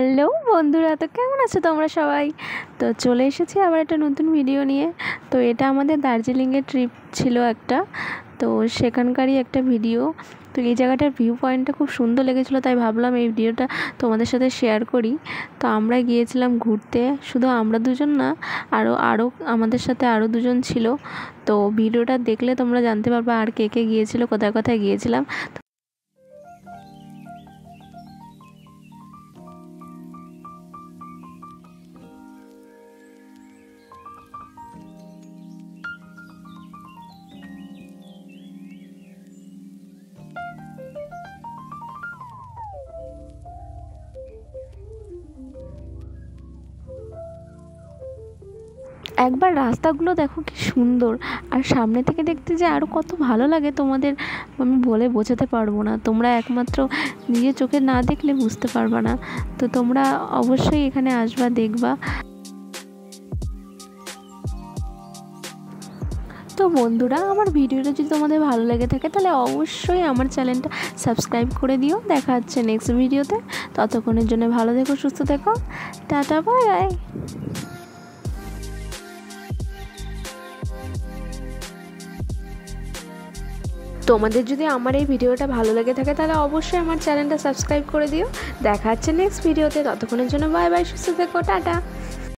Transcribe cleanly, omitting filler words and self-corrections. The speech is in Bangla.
হ্যালো বন্ধুরা, তো কেমন আছো তোমরা সবাই? তো চলে এসেছি আবার একটা নতুন ভিডিও নিয়ে। তো এটা আমাদের দার্জিলিংয়ের ট্রিপ ছিল একটা, তো সেখানকারই একটা ভিডিও। তো এই জায়গাটার ভিউ পয়েন্টটা খুব সুন্দর লেগেছিলো, তাই ভাবলাম এই ভিডিওটা তোমাদের সাথে শেয়ার করি। তো আমরা গিয়েছিলাম ঘুরতে, শুধু আমরা দুজন না, আরও আমাদের সাথে আরও দুজন ছিল। তো ভিডিওটা দেখলে তোমরা জানতে পারবে আর কে কে গিয়েছিলো, কোথায় কোথায় গিয়েছিলাম। একবার রাস্তাগুলো দেখো কি সুন্দর, আর সামনে থেকে দেখতে যে আরও কত ভালো লাগে তোমাদের আমি বলে বোঝাতে পারবো না। তোমরা একমাত্র নিজের চোখে না দেখলে বুঝতে পারবে না। তো তোমরা অবশ্যই এখানে আসবা, দেখবা। তো বন্ধুরা, আমার ভিডিওটা যদি তোমাদের ভালো লেগে থাকে তাহলে অবশ্যই আমার চ্যানেলটা সাবস্ক্রাইব করে দিও। দেখা হচ্ছে নেক্সট ভিডিওতে। ততক্ষণের জন্য ভালো থেকো, সুস্থ থেকো। Tata, bye bye. তোমাদের যদি আমার এই ভিডিওটা ভালো লেগে থাকে তাহলে অবশ্যই আমার চ্যানেলটা সাবস্ক্রাইব করে দিও। দেখা হচ্ছে নেক্সট ভিডিওতে। ততক্ষণের জন্য বাই বাই, সুস্থ থেকো, টাটা।